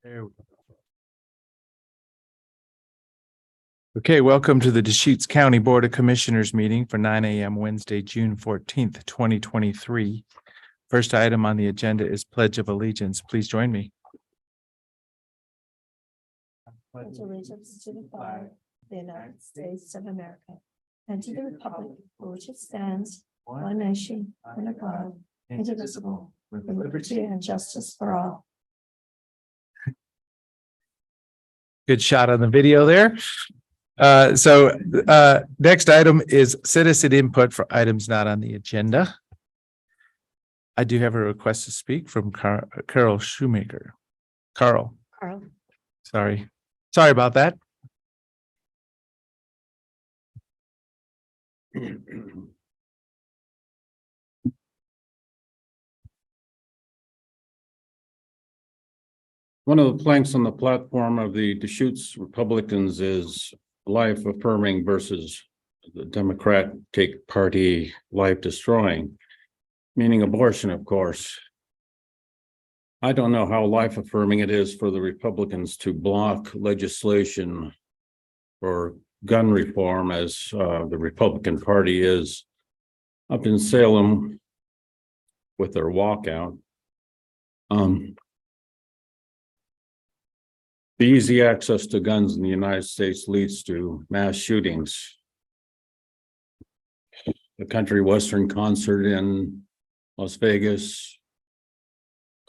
There we go. Okay, welcome to the Deschutes County Board of Commissioners meeting for 9 a.m. Wednesday, June 14th, 2023. First item on the agenda is Pledge of Allegiance. Please join me. Pledge allegiance to the flag of the United States of America and to the republic for which it stands, one nation, under God, indivisible, with liberty and justice for all. Good shot on the video there. Next item is citizen input for items not on the agenda. I do have a request to speak from Carol Shoemaker. Carl, sorry about that. One of the planks on the platform of the Deschutes Republicans is life affirming versus the Democratic Party life destroying, meaning abortion, of course. I don't know how life affirming it is for the Republicans to block legislation for gun reform as the Republican Party is up in Salem with their walkout. The easy access to guns in the United States leads to mass shootings. The country western concert in Las Vegas,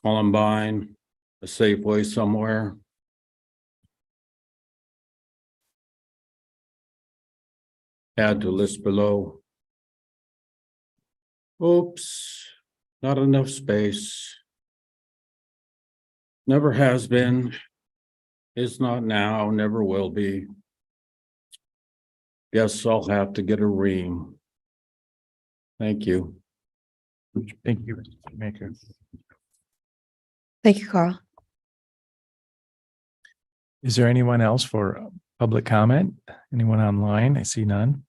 Columbine, a Safeway somewhere. Add to list below. Oops, not enough space. Never has been. Is not now, never will be. Yes, I'll have to get a ream. Thank you. Thank you, Mr. Shoemaker. Thank you, Carl. Is there anyone else for public comment? Anyone online? I see none.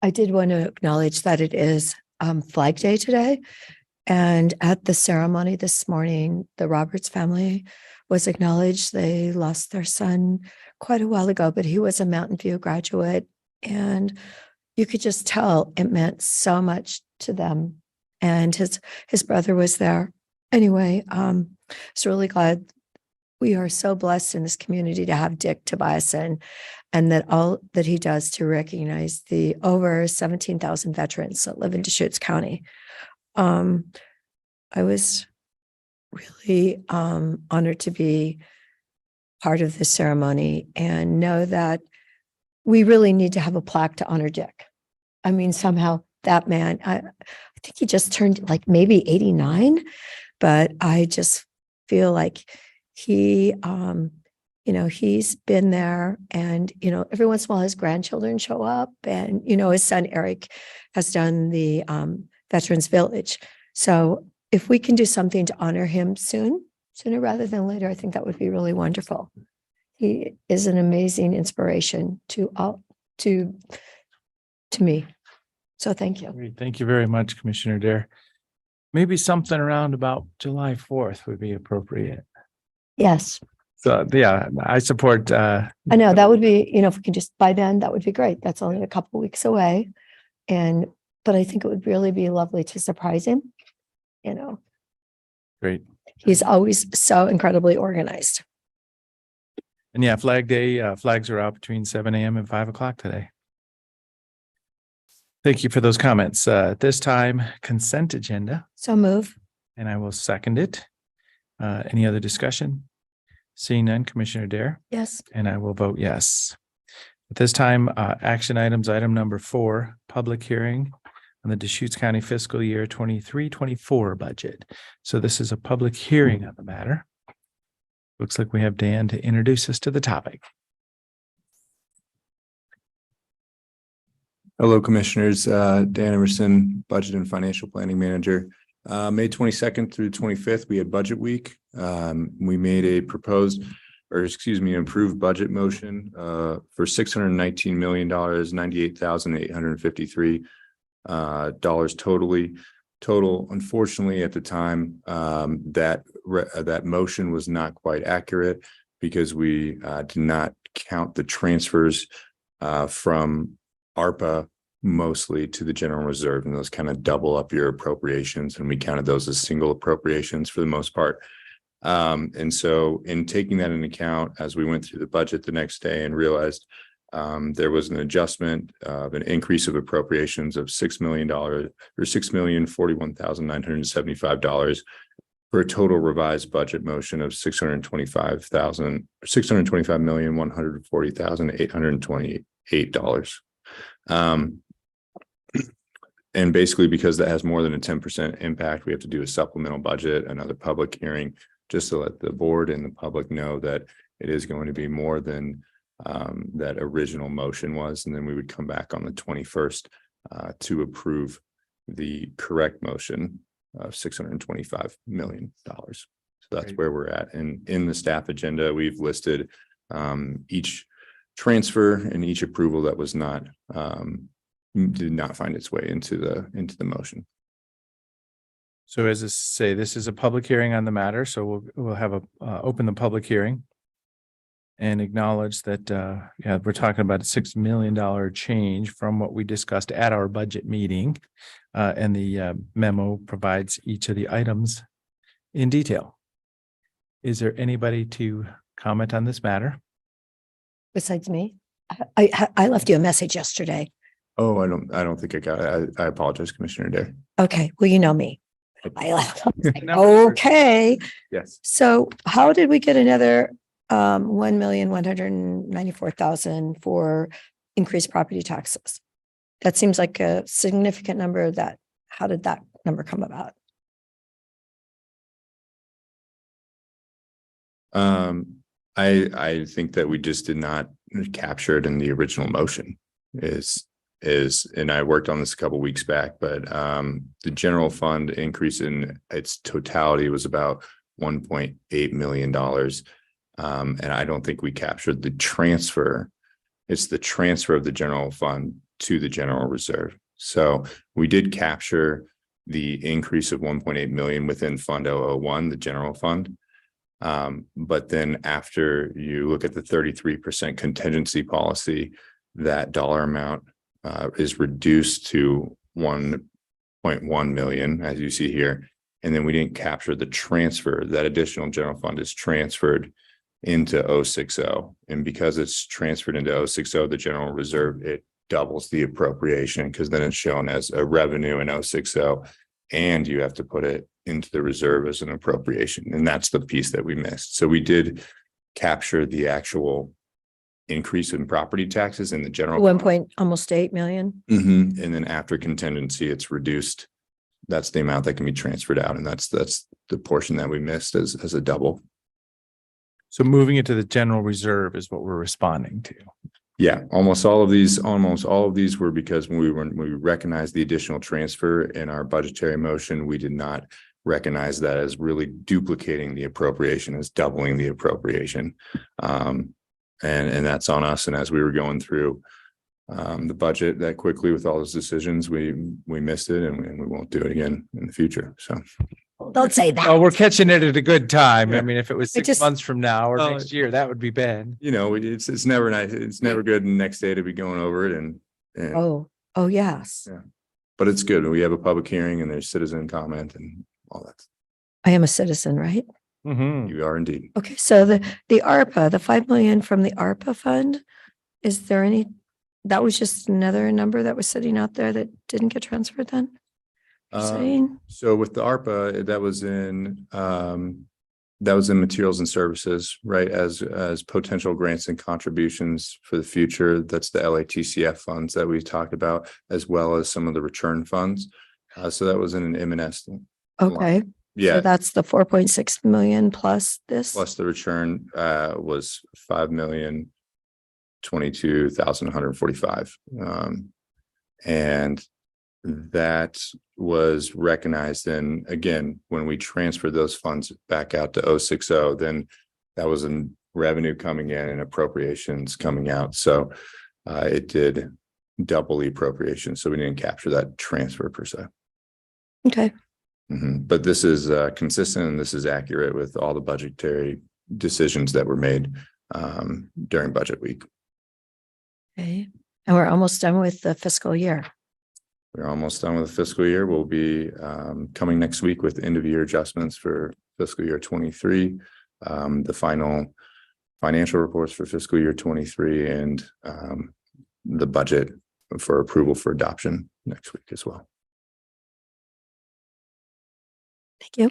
I did want to acknowledge that it is Flag Day today. And at the ceremony this morning, the Roberts family was acknowledged. They lost their son quite a while ago, but he was a Mountain View graduate. And you could just tell it meant so much to them. And his brother was there. Anyway, I was really glad. We are so blessed in this community to have Dick Tobiasen and that all that he does to recognize the over 17,000 veterans that live in Deschutes County. I was really honored to be part of this ceremony and know that we really need to have a plaque to honor Dick. I mean, somehow that man, I think he just turned like maybe 89, but I just feel like he, he's been there and, every once in a while his grandchildren show up and, his son Eric has done the Veterans Village. So if we can do something to honor him sooner rather than later, I think that would be really wonderful. He is an amazing inspiration to me. So thank you. Great. Thank you very much, Commissioner Dare. Maybe something around about July 4th would be appropriate. Yes. So yeah, I support. I know that would be, if we can just by then, that would be great. That's only a couple of weeks away. But I think it would really be lovely to surprise him. Great. He's always so incredibly organized. And yeah, Flag Day, flags are out between 7 a.m. and 5 o'clock today. Thank you for those comments. At this time, consent agenda, So move. and I will second it. Any other discussion? Seeing none, Commissioner Dare, Yes. and I will vote yes. At this time, action items, item number 4, public hearing on the Deschutes County fiscal year 23-24 budget. So this is a public hearing on the matter. Looks like we have Dan to introduce us to the topic. Hello, Commissioners. Dan Emerson, Budget and Financial Planning Manager. May 22nd through 25th, we had budget week. We made a improved budget motion for $619 million, $98,853 totally. total. Unfortunately, at the time, that motion was not quite accurate because we did not count the transfers from ARPA mostly to the general reserve, and those kind of double up your appropriations, and we counted those as single appropriations for the most part. And so in taking that into account, as we went through the budget the next day and realized there was an adjustment of an increase of appropriations of $6 million or $6,041,975 for a total revised budget motion of $625,140,828. And basically, because that has more than a 10% impact, we have to do a supplemental budget, another public hearing, just to let the board and the public know that it is going to be more than that original motion was. And then we would come back on the 21st to approve the correct motion of $625 million. So that's Great. where we're at. And in the staff agenda, we've listed each transfer and each approval that was not did not find its way into the motion. So as I say, this is a public hearing on the matter, so we'll have open the public hearing and acknowledge that, we're talking about a $6 million change from what we discussed at our budget meeting. And the memo provides each of the items in detail. Is there anybody to comment on this matter? Besides me, I left you a message yesterday. Oh, I don't think I got it. I apologize, Commissioner Dare. Okay, well, you know me. I left. I was like, No. okay. Yes. So how did we get another 1,194,000 for increased property taxes? That seems like a significant number. How did that number come about? I think that we just did not capture it in the original motion and I worked on this a couple of weeks back, but the general fund increase in its totality was about $1.8 million. And I don't think we captured the transfer. It's the transfer of the general fund to the general reserve. So we did capture the increase of 1.8 million within Fund 001, the general fund. But then after you look at the 33% contingency policy, that dollar amount is reduced to 1.1 million, as you see here. And then we didn't capture the transfer. That additional general fund is transferred into 060. And because it's transferred into 060, the general reserve, it doubles the appropriation because then it's shown as a revenue in 060. And you have to put it into the reserve as an appropriation. And that's the piece that we missed. So we did capture the actual increase in property taxes in the general. Almost 8 million. And then after contingency, it's reduced. That's the amount that can be transferred out. And that's the portion that we missed as a double. So moving it to the general reserve is what we're responding to. Yeah, almost all of these were because when we recognized the additional transfer in our budgetary motion, we did not recognize that as really duplicating the appropriation, as doubling the appropriation. And that's on us. And as we were going through the budget that quickly with all those decisions, we missed it and we won't do it again in the future. So Don't say that. Oh, we're catching it at a good time. I Yeah. mean, if it was I 6 just- months from now or Oh, next year, that would be bad. you know, it's never nice. It's never good the next day to be going over it and Oh, yes. Yeah. But it's good. We have a public hearing and there's citizen comment and all that. I am a citizen, right? Mhm. You are indeed. Okay, so the ARPA, the 5 million from the ARPA fund, is there any, that was just another number that was sitting out there that didn't get transferred then? You're saying? So with the ARPA, that was in materials and services, right? As potential grants and contributions for the future. That's the LATCF funds that we talked about, as well as some of the return funds. So that was in an M&S. Okay, so Yeah, that's the 4.6 million plus this? plus the return was 5,022,145. And that was recognized. And again, when we transferred those funds back out to 060, then that was in revenue coming in and appropriations coming out. So it did double the appropriation. So we didn't capture that transfer per se. Okay. But this is consistent and this is accurate with all the budgetary decisions that were made during budget week. Okay. And we're almost done with the fiscal year. We're almost done with the fiscal year. We'll be coming next week with end of year adjustments for fiscal year 23. The final financial reports for fiscal year 23 and the budget for approval for adoption next week as well. Thank you.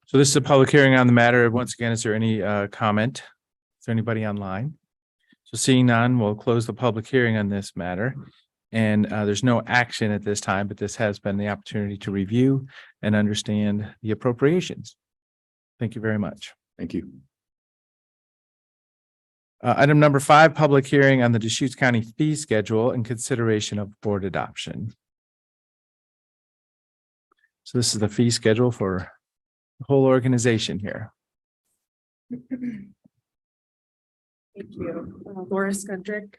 So this is a public hearing on the matter. Once again, is there any comment? Is there anybody online? So seeing none, we'll close the public hearing on this matter. And there's no action at this time, but this has been the opportunity to review and understand the appropriations. Thank you very much. Thank you. Item number 5, public hearing on the Deschutes County fee schedule and consideration of board adoption. So this is the fee schedule for the whole organization here. Thank you. Laura Skudrick,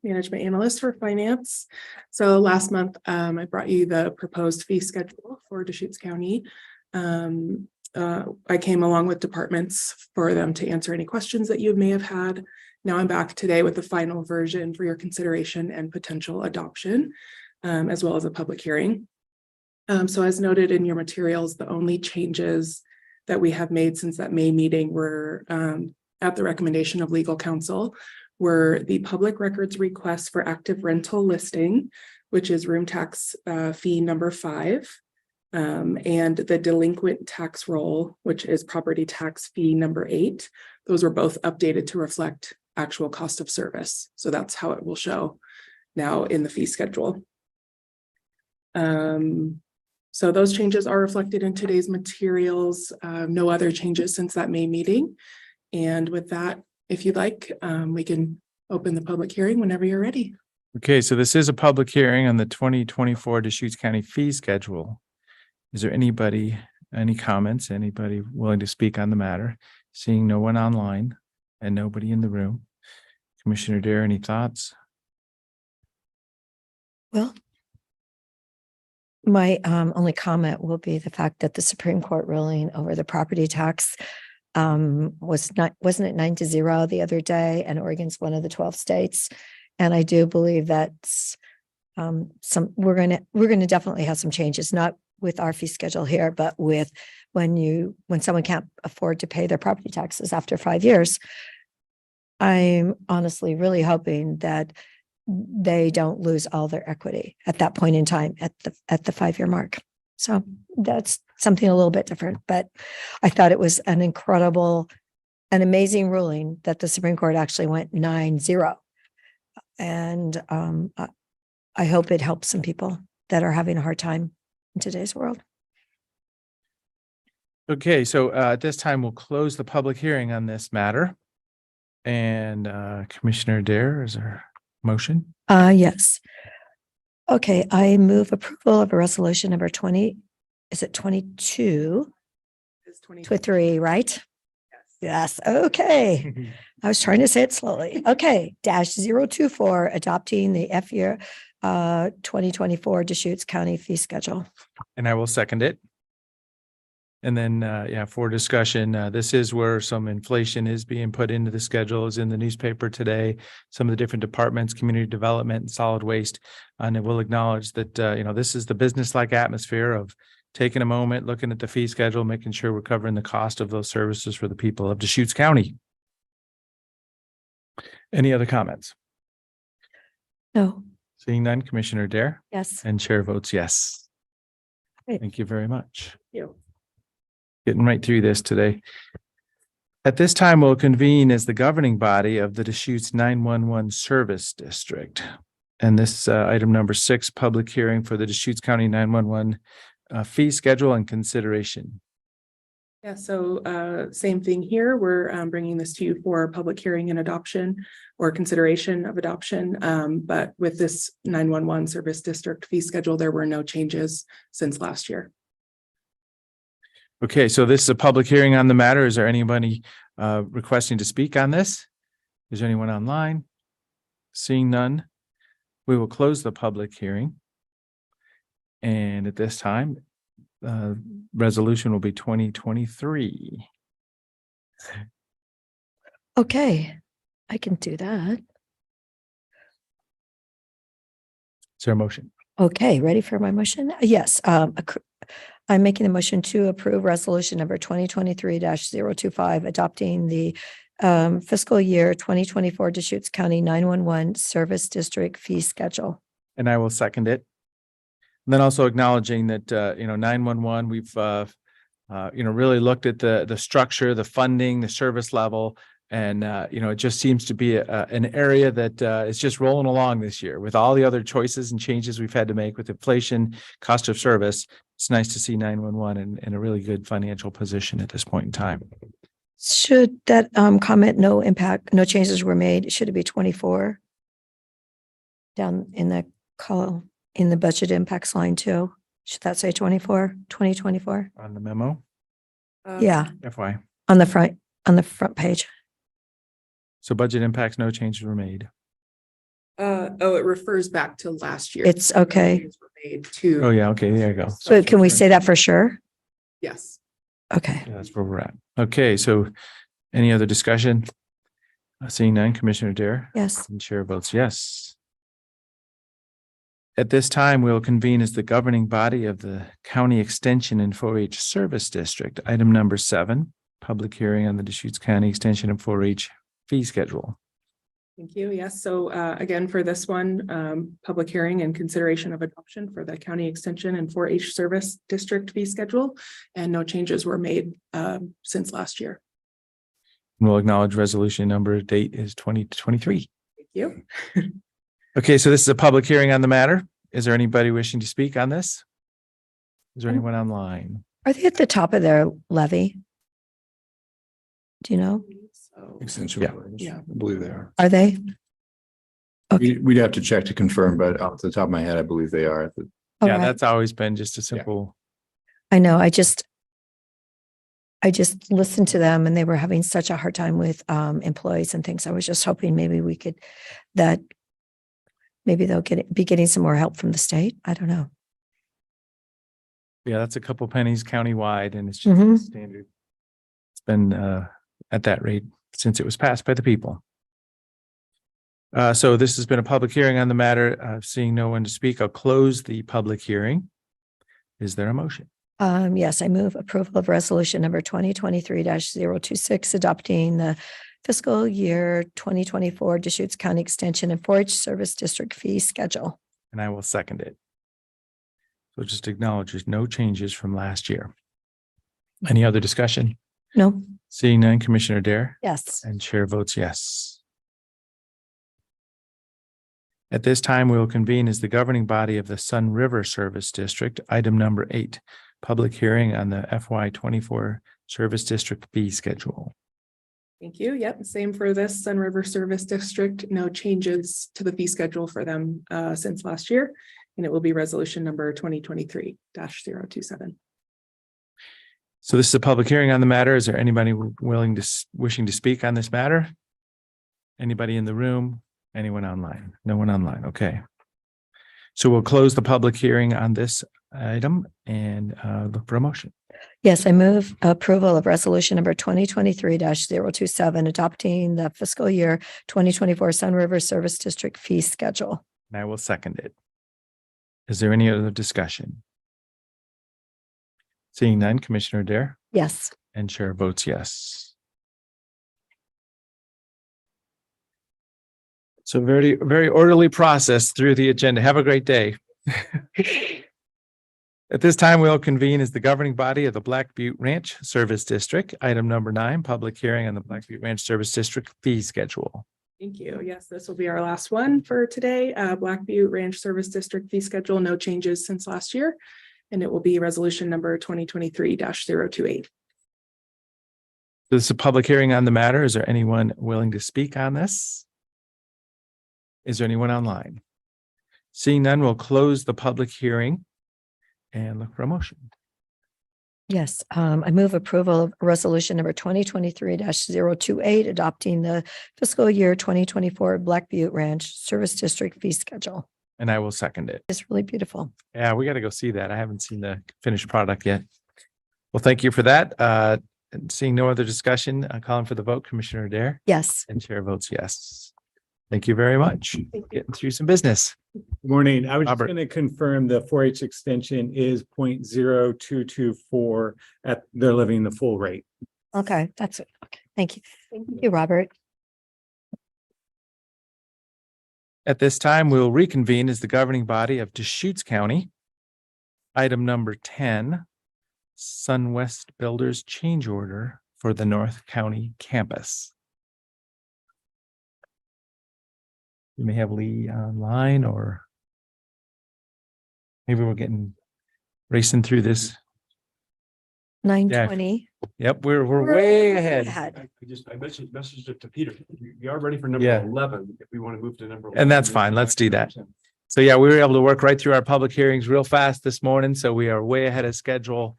Management Analyst for Finance. So last month, I brought you the proposed fee schedule for Deschutes County. I came along with departments for them to answer any questions that you may have had. Now I'm back today with the final version for your consideration and potential adoption, as well as a public hearing. So as noted in your materials, the only changes that we have made since that May meeting were at the recommendation of legal counsel were the public records request for active rental listing, which is room tax fee number 5, and the delinquent tax roll, which is property tax fee number 8. Those were both updated to reflect actual cost of service. So that's how it will show now in the fee schedule. So those changes are reflected in today's materials. No other changes since that May meeting. And with that, if you'd like, we can open the public hearing whenever you're ready. Okay, so this is a public hearing on the 2024 Deschutes County fee schedule. Is there anybody, any comments, anybody willing to speak on the matter? Seeing no one online and nobody in the room. Commissioner Dare, any thoughts? Well, my only comment will be the fact that the Supreme Court ruling over the property tax wasn't it 9-0 the other day, and Oregon's one of the 12 states. And I do believe that's we're gonna definitely have some changes, not with our fee schedule here, but with when someone can't afford to pay their property taxes after 5 years. I'm honestly really hoping that they don't lose all their equity at that point in time at the 5-year mark. So that's something a little bit different, but I thought it was an amazing ruling that the Supreme Court actually went 9-0. And I hope it helps some people that are having a hard time in today's world. Okay, so at this time, we'll close the public hearing on this matter. And Commissioner Dare, is there a motion? Yes. Okay, I move approval of a resolution number 20, is it 22 It's 20. to 3, right? Yes, okay. I was trying to say it slowly. Okay, -024, adopting the F year 2024 Deschutes County fee schedule. And I will second it. And then, for discussion, this is where some inflation is being put into the schedule, is in the newspaper today. Some of the different departments, community development and solid waste. And it will acknowledge that, this is the business-like atmosphere of taking a moment, looking at the fee schedule, making sure we're covering the cost of those services for the people of Deschutes County. Any other comments? No, Seeing none, Commissioner Dare, yes. and Chair votes yes. Great. Thank you very much. You. Getting right through this today. At this time, we'll convene as the governing body of the Deschutes 911 Service District. And this item number 6, public hearing for the Deschutes County 911 fee schedule and consideration. Yeah, so same thing here. We're bringing this to you for public hearing and adoption or consideration of adoption. But with this 911 service district fee schedule, there were no changes since last year. Okay, so this is a public hearing on the matter. Is there anybody requesting to speak on this? Is there anyone online? Seeing none, we will close the public hearing. And at this time, resolution will be 2023. Okay, I can do that. Is there a motion? Okay, ready for my motion? Yes, I'm making a motion to approve resolution number 2023-025, adopting the fiscal year 2024 Deschutes County 911 Service District fee schedule. And I will second it. And then also acknowledging that, 911, we've, really looked at the structure, the funding, the service level. And, it just seems to be an area that is just rolling along this year with all the other choices and changes we've had to make with inflation, cost of service. It's nice to see 911 in a really good financial position at this point in time. Should that comment, no impact, no changes were made, should it be 24? Down in the column, in the budget impacts line too? Should that say 2024? On the memo, Yeah, FY. on the front page. So budget impacts, no changes were made. It refers back to last year. It's okay. Changes were made to. Oh, yeah. Okay. There you go. So can we say that for sure? Yes. Okay. Yeah, that's where we're at. Okay. So any other discussion? Seeing none, Commissioner Dare? Yes. And chair votes yes. At this time, we'll convene as the governing body of the County Extension and 4-H Service District. Item number 7, public hearing on the Deschutes County Extension and 4-H fee schedule. Thank you. Yes. So again, for this one, public hearing and consideration of adoption for the county extension and 4-H service district fee schedule, and no changes were made since last year. We'll acknowledge resolution number date is 2023. Thank you. Okay, so this is a public hearing on the matter. Is there anybody wishing to speak on this? Is there anyone online? Are they at the top of their levy? Do you know? So, Extension. Yeah. Yeah. I believe they are. Are they? Okay. We'd have to check to confirm, but off the top of my head, I believe they are. All Yeah, right. that's always been just a simple, I know, I just listened to them and they were having such a hard time with employees and things. I was just hoping maybe we could, that maybe they'll be getting some more help from the state. I don't know. yeah, that's a couple pennies countywide and it's just Mhm. standard. It's been at that rate since it was passed by the people. So this has been a public hearing on the matter. Seeing no one to speak, I'll close the public hearing. Is there a motion? Yes, I move approval of resolution number 2023-026, adopting the fiscal year 2024 Deschutes County Extension and 4-H Service District fee schedule. And I will second it. So just acknowledge there's no changes from last year. Any other discussion? No? Seeing none, Commissioner Dare? Yes. And chair votes yes. At this time, we will convene as the governing body of the Sun River Service District. Item number 8, public hearing on the FY24 Service District fee schedule. thank you. Yep. Same for this Sun River Service District. No changes to the fee schedule for them since last year. And it will be resolution number 2023-027. So this is a public hearing on the matter. Is there anybody wishing to speak on this matter? Anybody in the room? Anyone online? No one online. Okay. So we'll close the public hearing on this item and look for a motion. Yes, I move approval of resolution number 2023-027, adopting the fiscal year 2024 Sun River Service District fee schedule. And I will second it. Is there any other discussion? Seeing none, Commissioner Dare Yes. and chair votes yes. So very, very orderly process through the agenda. Have a great day. At this time, we'll convene as the governing body of the Black Butte Ranch Service District. Item number 9, public hearing on the Black Butte Ranch Service District fee schedule. Thank you. Yes, this will be our last one for today. Black Butte Ranch Service District fee schedule, no changes since last year. And it will be resolution number 2023-028. This is a public hearing on the matter. Is there anyone willing to speak on this? Is there anyone online? Seeing none, we'll close the public hearing and look for a motion. Yes, I move approval of resolution number 2023-028, adopting the fiscal year 2024 Black Butte Ranch Service District fee schedule. And I will second it. It's really beautiful. Yeah, we got to go see that. I haven't seen the finished product yet. Well, thank you for that. And seeing no other discussion, calling for the vote, Commissioner Adair, Yes. and Chair votes yes. Thank you very much. Getting through some business. Morning. I was just Robert. going to confirm the 4-H extension is 0.0224 at, they're living the full rate. Okay, that's it. Okay, thank you. Thank you, Robert. At this time, we'll reconvene as the governing body of Deschutes County. Item number 10, SunWest Builders change order for the North County campus. You may have Lee online, or maybe we're getting racing through this. 9:20. Yep, we're way ahead. I messaged it to Peter. We are ready for Yeah. number 11 if we want to move to number. And that's fine. Let's do that. So yeah, we were able to work right through our public hearings real fast this morning, so we are way ahead of schedule.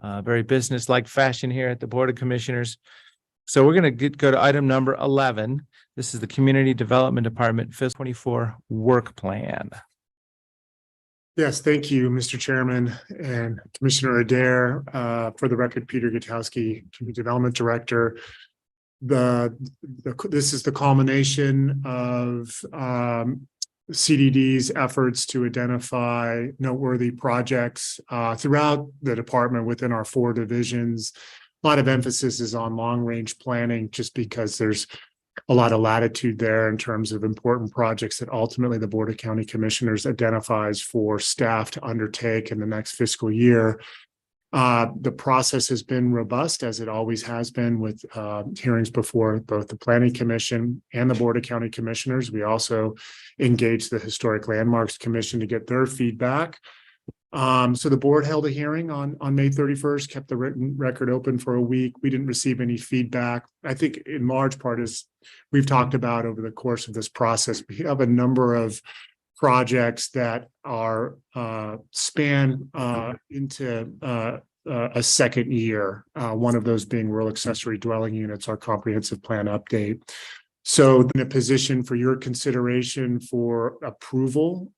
Very business-like fashion here at the Board of Commissioners. So we're going to go to item number 11. This is the Community Development Department fiscal 24 work plan. Yes, thank you, Mr. Chairman and Commissioner Adair. For the record, Peter Gutowski, Community Development Director. This is the culmination of CDD's efforts to identify noteworthy projects throughout the department within our 4 divisions. A lot of emphasis is on long-range planning just because there's a lot of latitude there in terms of important projects that ultimately the Board of County Commissioners identifies for staff to undertake in the next fiscal year. The process has been robust, as it always has been, with hearings before both the Planning Commission and the Board of County Commissioners. We also engaged the Historic Landmarks Commission to get their feedback. So the board held a hearing on May 31st, kept the written record open for a week. We didn't receive any feedback. I think in large part, as we've talked about over the course of this process, we have a number of projects that are span into a second year. One of those being rural accessory dwelling units, our comprehensive plan update. So in a position for your consideration for approval,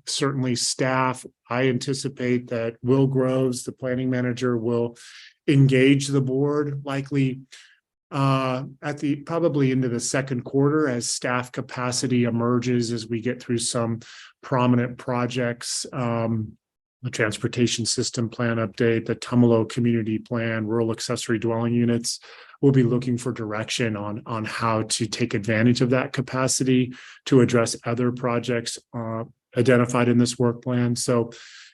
certainly staff, I anticipate that Will Groves, the planning manager, will engage the board likely at the probably into the second quarter as staff capacity emerges as we get through some prominent projects. The transportation system plan update, the Tumalo community plan, rural accessory dwelling units. We'll be looking for direction on how to take advantage of that capacity to address other projects identified in this work plan. So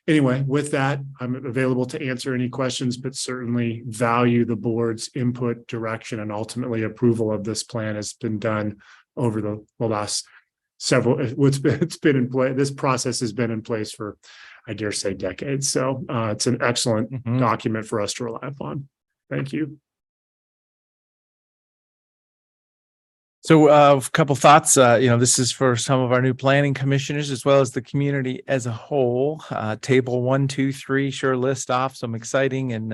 anyway, with that, I'm available to answer any questions, but certainly value the board's input, direction, and ultimately approval of this plan has been done over the last several, it's been in place. This process has been in place for, I dare say, decades. So it's an excellent Mhm. document for us to rely upon. Thank you. So a couple thoughts, this is for some of our new planning commissioners as well as the community as a whole. Table 1, 2, 3 sure list off some exciting and,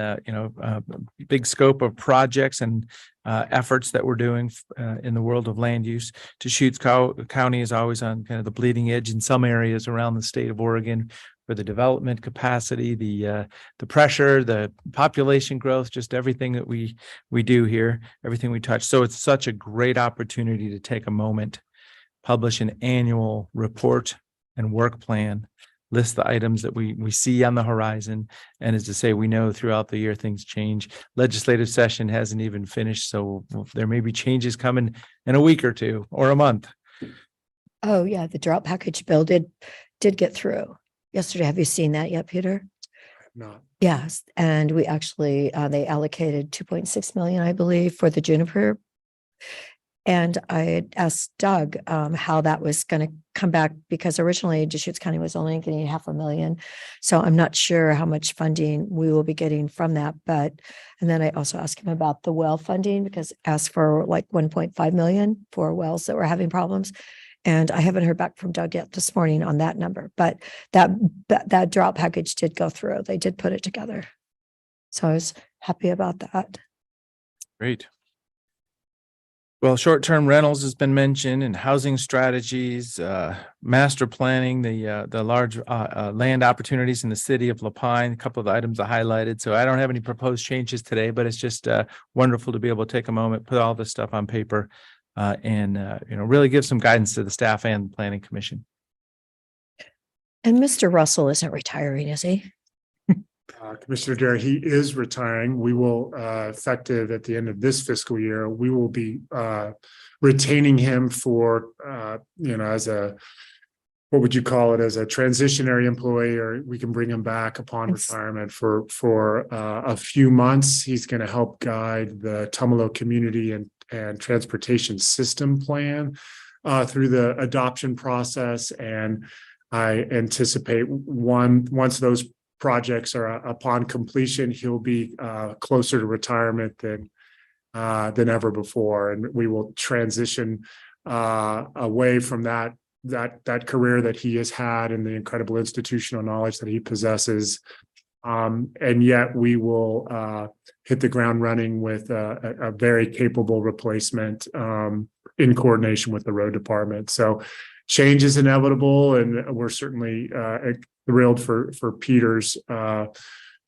big scope of projects and efforts that we're doing in the world of land use. Deschutes County is always on kind of the bleeding edge in some areas around the state of Oregon for the development capacity, the pressure, the population growth, just everything that we do here, everything we touch. So it's such a great opportunity to take a moment, publish an annual report and work plan, list the items that we see on the horizon. And as to say, we know throughout the year, things change. Legislative session hasn't even finished, so there may be changes coming in a week or two or a month. Oh, yeah, the drought package bill did get through yesterday. Have you seen that yet, Peter? Not Yes, and we actually, they allocated 2.6 million, I believe, for the Juniper. And I had asked Doug how that was going to come back, because originally Deschutes County was only getting $500,000. So I'm not sure how much funding we will be getting from that. And then I also asked him about the well funding, because asked for like 1.5 million for wells that were having problems. And I haven't heard back from Doug yet this morning on that number, but that drought package did go through. They did put it together. So I was happy about that. Great. Well, short-term rentals has been mentioned and housing strategies, master planning, the large land opportunities in the city of La Pine, a couple of items I highlighted. So I don't have any proposed changes today, but it's just wonderful to be able to take a moment, put all this stuff on paper and really give some guidance to the staff and the planning commission. And Mr. Russell isn't retiring, is he? Commissioner Dare, he is retiring. We will, effective at the end of this fiscal year, we will be retaining him for, as a, what would you call it, as a transitionary employee, or we can bring him back upon Yes. retirement for a few months. He's going to help guide the Tumalo Community and Transportation System Plan through the adoption process. And I anticipate once those projects are upon completion, he'll be closer to retirement than ever before, and we will transition away from that career that he has had and the incredible institutional knowledge that he possesses. And yet we will hit the ground running with a very capable replacement in coordination with the road department. So change is inevitable, and we're certainly thrilled for Peter's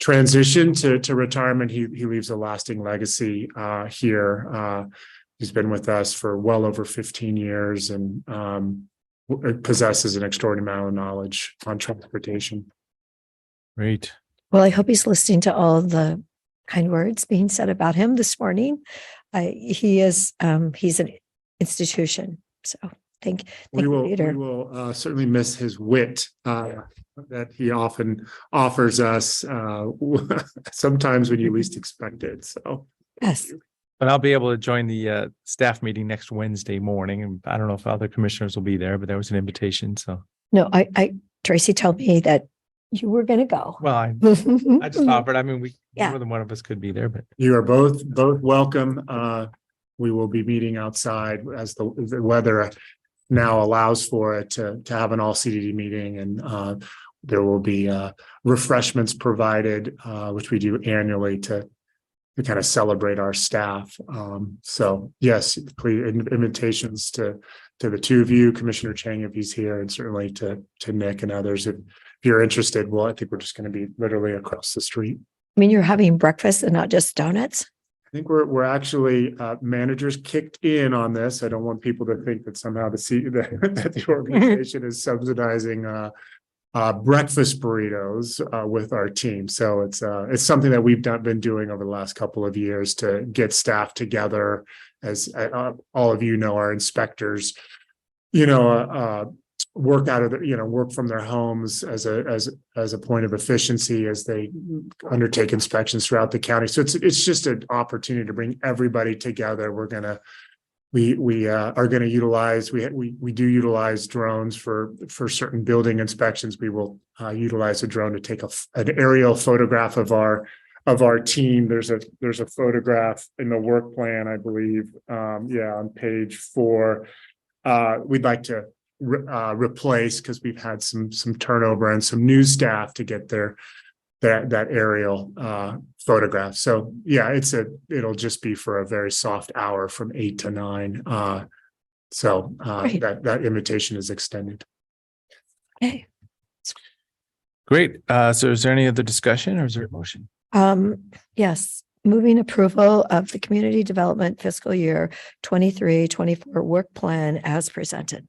transition to retirement. He leaves a lasting legacy here. He's been with us for well over 15 years and possesses an extraordinary amount of knowledge on transportation. Great. Well, I hope he's listening to all the kind words being said about him this morning. He's an institution. So thank We you, will Peter. certainly miss his wit that he often offers us sometimes when you least expect it. So Yes. But I'll be able to join the staff meeting next Wednesday morning. And I don't know if other commissioners will be there, but there was an invitation. So, No, Tracy told me that you were going to go. well, I just offered. I mean, Yeah. more than one of us could be there, but you are both welcome. We will be meeting outside as the weather now allows for it to have an all CDD meeting, and there will be refreshments provided, which we do annually to kind of celebrate our staff. So yes, please, invitations to the two of you, Commissioner Chang, if he's here, and certainly to Nick and others. If you're interested, well, I think we're just going to be literally across the street. I mean, you're having breakfast and not just donuts. I think we're actually managers kicked in on this. I don't want people to think that somehow that the organization is subsidizing breakfast burritos with our team. So it's something that we've been doing over the last couple of years to get staff together. As all of you know, our inspectors, work out of work from their homes as a point of efficiency as they undertake inspections throughout the county. So it's just an opportunity to bring everybody together. We are going to utilize, we do utilize drones for certain building inspections. We will utilize a drone to take an aerial photograph of our team. There's a photograph in the work plan, I believe. On page 4. We'd like to replace, because we've had some turnover and some new staff to get that aerial photograph. So yeah, it'll just be for a very soft hour from 8 to 9. So Great. that invitation is extended. Okay. great. So is there any other discussion or is there a motion? Yes, moving approval of the community development fiscal year 23-24 work plan as presented.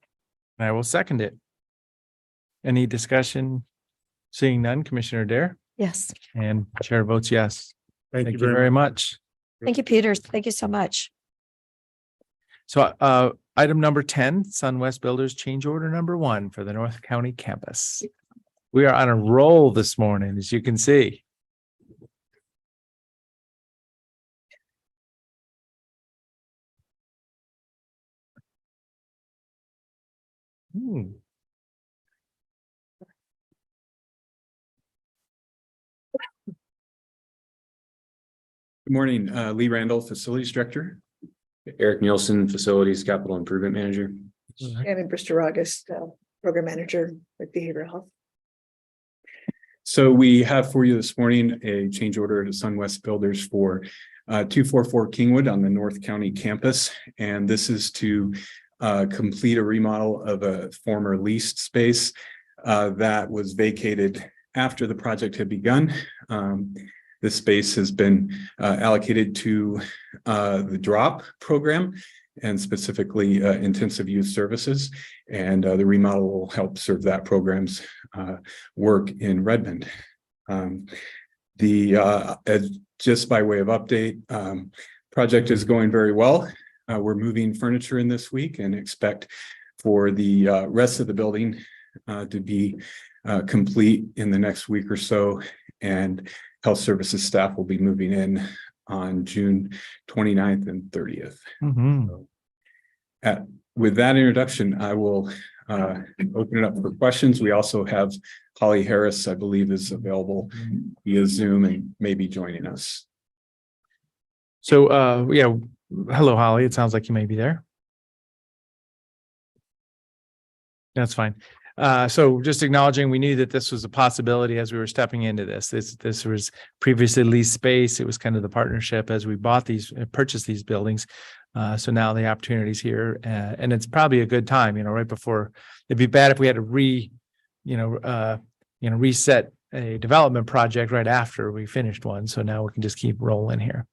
I will second it. Any discussion? Seeing none, Commissioner Dare, Yes. and Chair votes yes. Thank Thank you you very much. Thank you, Peter. Thank you so much. So item number 10, SunWest Builders change order number 1 for the North County campus. We are on a roll this morning, as you can see. Good morning, Lee Randall, Facilities Director. Eric Nielsen, Facilities Capital Improvement Manager. Shannon Brister-August, Program Manager with Behavioral Health. So we have for you this morning a change order to SunWest Builders for 244 Kingwood on the North County campus. And this is to complete a remodel of a former leased space that was vacated after the project had begun. This space has been allocated to the DROP program and specifically intensive youth services. And the remodel will help serve that program's work in Redmond. Just by way of update, project is going very well. We're moving furniture in this week and expect for the rest of the building to be complete in the next week or so. And health services staff will be moving in on June 29th and 30th. Mhm. With that introduction, I will open it up for questions. We also have Holly Harris, I believe, is available via Zoom and may be joining us. So, yeah, hello, Holly. It sounds like you may be there. That's fine. So just acknowledging, we knew that this was a possibility as we were stepping into this. This was previously leased space. It was kind of the partnership as we purchased these buildings. So now the opportunity's here, and it's probably a good time, right before. It'd be bad if we had to reset a development project right after we finished one. So now we can just keep rolling here.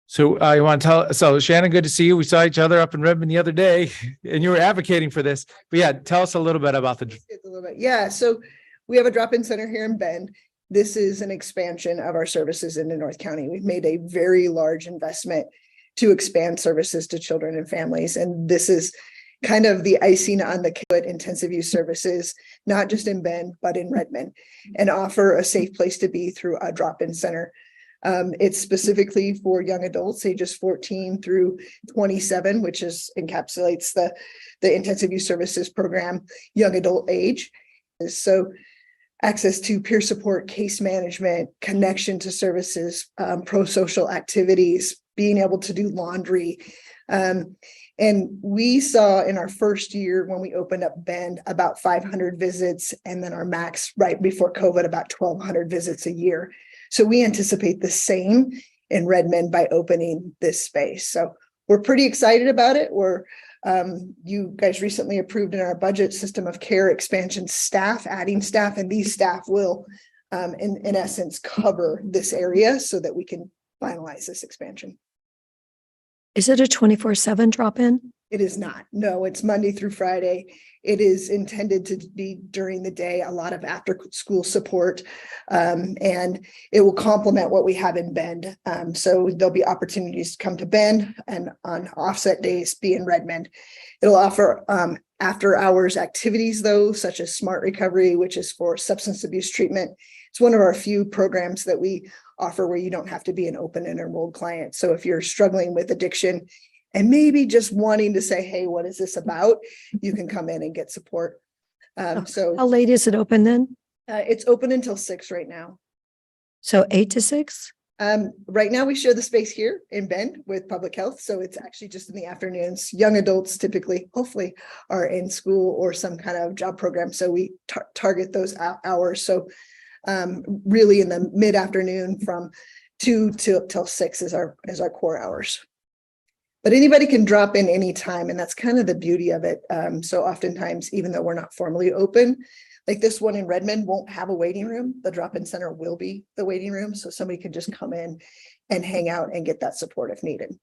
So you want to so Shannon, good to see you. We saw each other up in Redmond the other day and you were advocating for this, but yeah, tell us a little bit about Yeah, so we have a drop-in center here in Bend. This is an expansion of our services into North County. We've made a very large investment to expand services to children and families. And this is kind of the icing on the cake, intensive use services, not just in Bend, but in Redmond, and offer a safe place to be through a drop-in center. It's specifically for young adults ages 14 through 27, which encapsulates the intensive use services program, young adult age. So access to peer support, case management, connection to services, pro-social activities, being able to do laundry. And we saw in our first year when we opened up Bend about 500 visits, and then our max right before COVID about 1,200 visits a year. So we anticipate the same in Redmond by opening this space. So we're pretty excited about it. You guys recently approved in our budget system of care expansion staff, adding staff, and these staff will in essence cover this area so that we can finalize this expansion. Is it a 24/7 drop-in? It is not. No, it's Monday through Friday. It is intended to be during the day, a lot of after school support, and it will complement what we have in Bend. So there'll be opportunities to come to Bend and on offset days be in Redmond. It'll offer after hours activities though, such as Smart Recovery, which is for substance abuse treatment. It's one of our few programs that we offer where you don't have to be an open and enrolled client. So if you're struggling with addiction and maybe just wanting to say, hey, what is this about? You can come in and get support. So How late is it open then? it's open until 6 right now. So 8 to 6? Right now we share the space here in Bend with public health. So it's actually just in the afternoons. Young adults typically, hopefully, are in school or some kind of job program. So we target those hours. So really in the mid-afternoon from 2 till 6 is our core hours. But anybody can drop in anytime, and that's kind of the beauty of it. So oftentimes, even though we're not formally open, like this one in Redmond won't have a waiting room. The drop-in center will be the waiting room. So somebody can just come in and hang out and get that support if needed.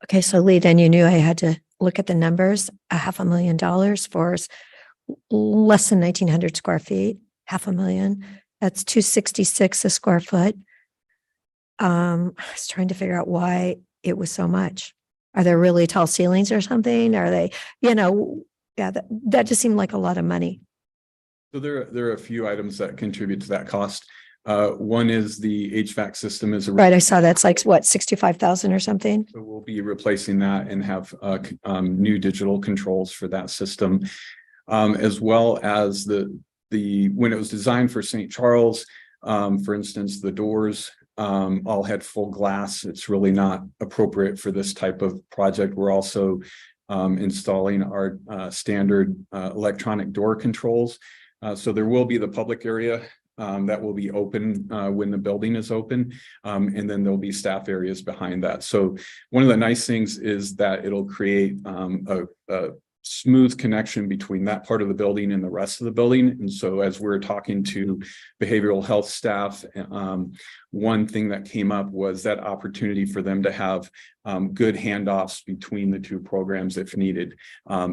Okay, so Lee, then you knew I had to look at the numbers. $500,000 for less than 1,900 square feet, $500,000. That's $266 a square foot. I was trying to figure out why it was so much. Are there really tall ceilings or something? Are they, yeah, that just seemed like a lot of money. So there are a few items that contribute to that cost. One is the HVAC system is Right, I saw that's like what, 65,000 or something? So we'll be replacing that and have new digital controls for that system, as well as the when it was designed for St. Charles, for instance, the doors all had full glass. It's really not appropriate for this type of project. We're also installing our standard electronic door controls. So there will be the public area that will be open when the building is open. And then there'll be staff areas behind that. So one of the nice things is that it'll create a smooth connection between that part of the building and the rest of the building. And so as we're talking to behavioral health staff, one thing that came up was that opportunity for them to have good handoffs between the two programs if needed.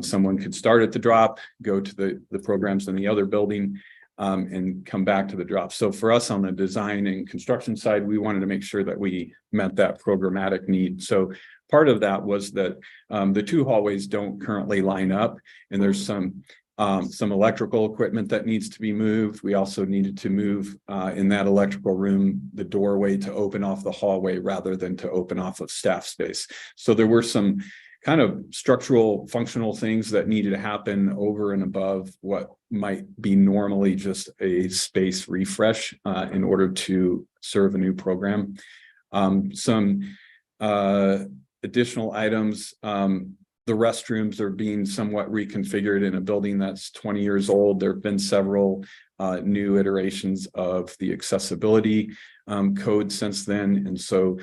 Someone could start at the drop, go to the programs in the other building, and come back to the drop. So for us on the design and construction side, we wanted to make sure that we met that programmatic need. So part of that was that the two hallways don't currently line up, and there's some electrical equipment that needs to be moved. We also needed to move in that electrical room, the doorway to open off the hallway rather than to open off of staff space. So there were some kind of structural functional things that needed to happen over and above what might be normally just a space refresh in order to serve a new program. Some additional items, the restrooms are being somewhat reconfigured in a building that's 20 years old. There have been several new iterations of the accessibility code since then. And so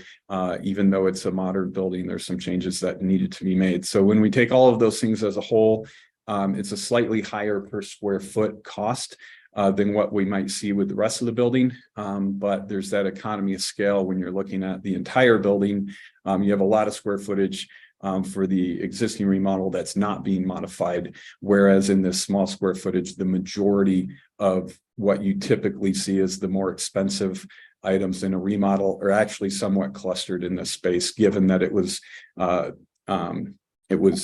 even though it's a modern building, there's some changes that needed to be made. So when we take all of those things as a whole, it's a slightly higher per square foot cost than what we might see with the rest of the building. But there's that economy of scale when you're looking at the entire building. You have a lot of square footage for the existing remodel that's not being modified. Whereas in this small square footage, the majority of what you typically see as the more expensive items in a remodel are actually somewhat clustered in this space, given that it was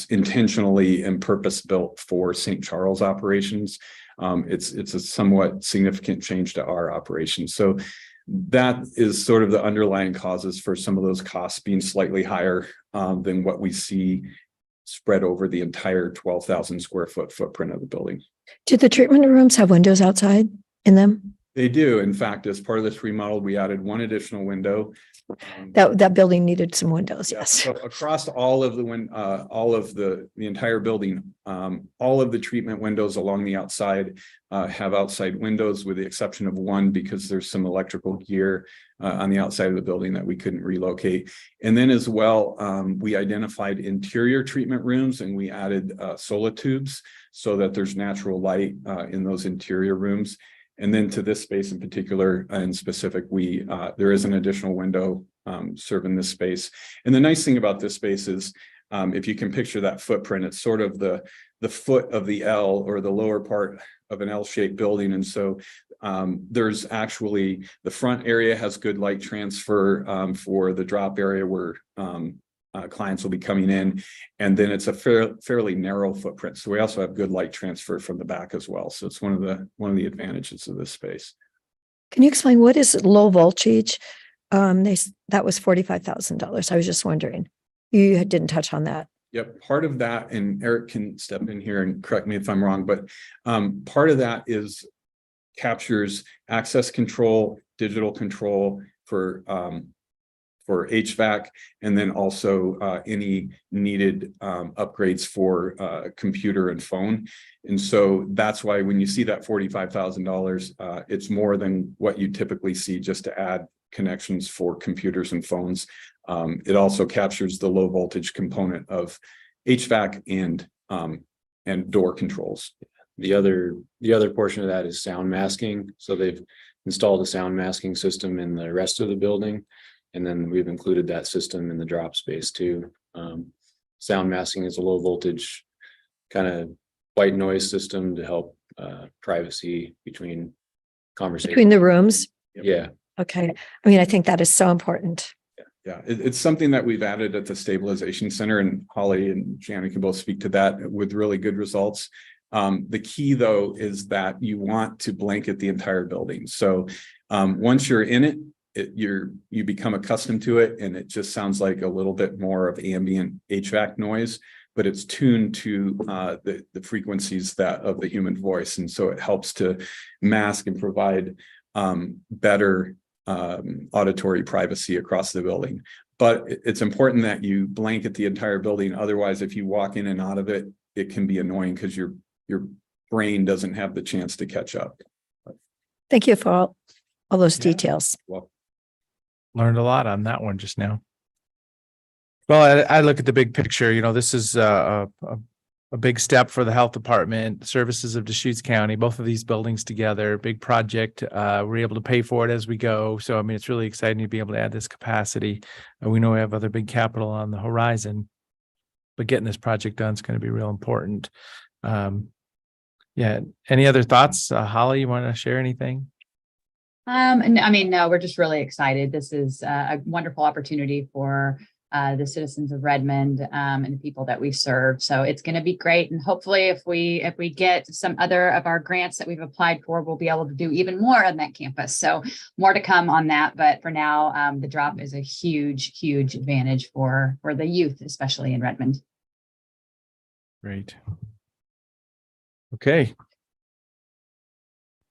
intentionally and purpose built for St. Charles operations. It's a somewhat significant change to our operations. So that is sort of the underlying causes for some of those costs being slightly higher than what we see spread over the entire 12,000 square foot footprint of the building. Do the treatment rooms have windows outside in them? They do. In fact, as part of this remodel, we added one additional window. That building needed some windows, yes. So across all of the entire building, all of the treatment windows along the outside have outside windows, with the exception of one because there's some electrical gear on the outside of the building that we couldn't relocate. And then as well, we identified interior treatment rooms and we added solar tubes so that there's natural light in those interior rooms. And then to this space in particular, in specific, there is an additional window serving this space. And the nice thing about this space is, if you can picture that footprint, it's sort of the foot of the L, or the lower part of an L-shaped building. And so there's actually, the front area has good light transfer for the drop area where clients will be coming in, and then it's a fairly narrow footprint. So we also have good light transfer from the back as well. So it's one of the advantages of this space. Can you explain what is low voltage? That was $45,000. I was just wondering. You didn't touch on that. Yep, part of that, and Eric can step in here and correct me if I'm wrong, but part of that captures access control, digital control for HVAC, and then also any needed upgrades for computer and phone. And so that's why when you see that $45,000, it's more than what you typically see just to add connections for computers and phones. It also captures the low voltage component of HVAC and door controls. The other portion of that is sound masking. So they've installed a sound masking system in the rest of the building. And then we've included that system in the drop space too. Sound masking is a low voltage kind of white noise system to help privacy between conversations. Between the rooms? Yeah. Okay. I mean, I think that is so important. Yeah, it's something that we've added at the stabilization center, and Holly and Janet can both speak to that with really good results. The key though is that you want to blanket the entire building. So once you're in it, you become accustomed to it, and it just sounds like a little bit more of ambient HVAC noise, but it's tuned to the frequencies of the human voice. And so it helps to mask and provide better auditory privacy across the building. But it's important that you blanket the entire building. Otherwise, if you walk in and out of it, it can be annoying because your brain doesn't have the chance to catch up. Thank you for all those Yeah. details. Learned a lot on that one just now. Well, I look at the big picture, this is a big step for the health department, services of Deschutes County, both of these buildings together, big project. We're able to pay for it as we go. So, I mean, it's really exciting to be able to add this capacity. We know we have other big capital on the horizon, but getting this project done is going to be real important. Yeah. Any other thoughts? Holly, you want to share anything? And I mean, no, we're just really excited. This is a wonderful opportunity for the citizens of Redmond and the people that we serve. So it's going to be great. And hopefully if we get some other of our grants that we've applied for, we'll be able to do even more on that campus. So more to come on that. But for now, the drop is a huge, huge advantage for the youth, especially in Redmond. Great. Okay,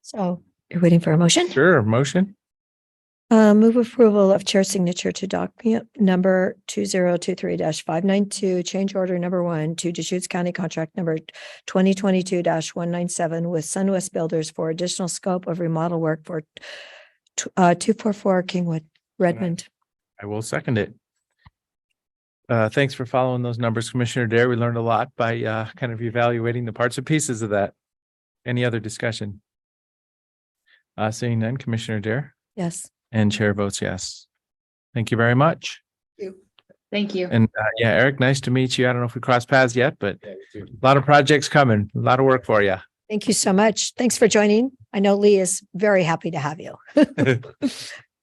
So you're waiting for a motion? sure. Motion. Move approval of chair signature to document number 2023-592, change order number 1 to Deschutes County contract number 2022-197 with Sunwest Builders for additional scope of remodel work for 244 Kingwood, Redmond. I will second it. Thanks for following those numbers, Commissioner Dare. We learned a lot by kind of evaluating the parts and pieces of that. Any other discussion? Seeing none, Commissioner Dare Yes. and Chair votes yes. Thank you very much. Thank you. And yeah, Eric, nice to meet you. I don't know if we crossed paths yet, but a lot of projects coming, a lot of work for you. Thank you so much. Thanks for joining. I know Lee is very happy to have you.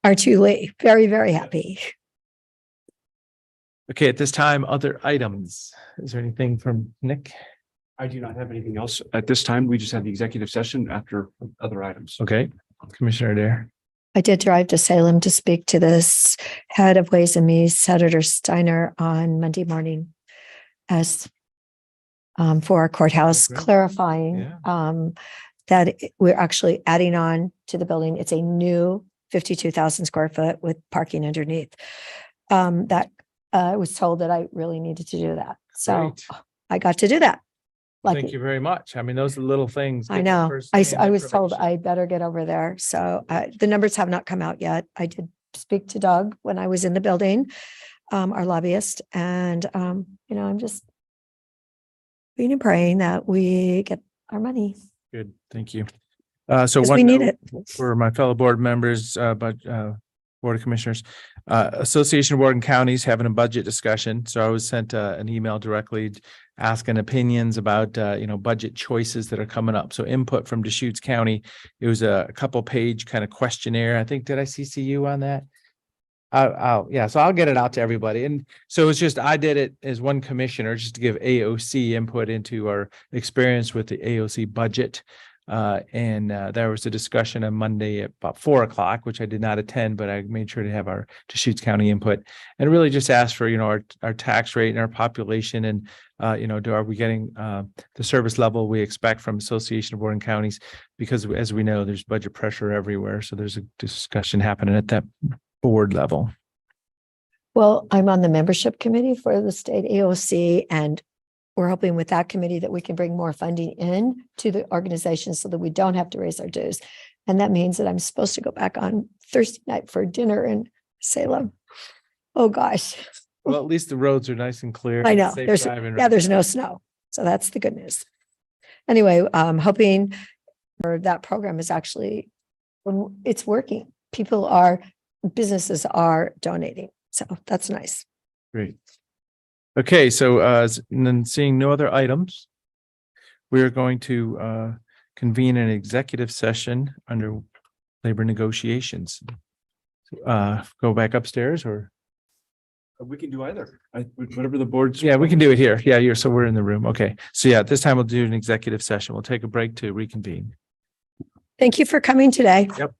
Aren't you, Lee? Very, very happy. Okay, at this time, other items. Is there anything from Nick? I do not have anything else at this time. We just had the executive session after other items. Okay, Commissioner Dare. I did drive to Salem to speak to this head of Ways and Means, Senator Steiner, on Monday morning as for our courthouse, Okay. clarifying Yeah. that we're actually adding on to the building. It's a new 52,000 square foot with parking underneath. That I was told that I really needed to do that. So Great. I got to do that. Thank you very much. I mean, those are little things. I getting know. firsthand I was told information. I better get over there. So the numbers have not come out yet. I did speak to Doug when I was in the building, our lobbyist, and I'm just being and praying that we get our money. Good, thank you. So 'Cause one we need note it. for my fellow board members, Board of Commissioners, Association of Oregon Counties having a budget discussion. So I was sent an email directly asking opinions about, budget choices that are coming up. So input from Deschutes County. It was a couple page kind of questionnaire. I think, did I CC you on that? So I'll get it out to everybody. And so it's just, I did it as one commissioner just to give AOC input into our experience with the AOC budget. There was a discussion on Monday at about 4:00, which I did not attend, but I made sure to have our Deschutes County input and really just ask for, our tax rate and our population and, are we getting the service level we expect from Association of Oregon Counties? Because as we know, there's budget pressure everywhere. So there's a discussion happening at that board level. Well, I'm on the membership committee for the state AOC, and we're hoping with that committee that we can bring more funding in to the organization so that we don't have to raise our dues. And that means that I'm supposed to go back on Thursday night for dinner in Salem. Oh, gosh. Well, at least the roads are nice and clear. I know. Safe There's driving. there's no snow. So that's the good news. Anyway, I'm hoping for that program is actually, it's working. Businesses are donating. So that's nice. Great. Okay, so and then seeing no other items, we are going to convene an executive session under labor negotiations. Go back upstairs or? We can do either. Whatever the board's. Yeah, we can do it here. Yeah, so we're in the room. Okay. So yeah, this time we'll do an executive session. We'll take a break to reconvene. Thank you for coming today. Yep.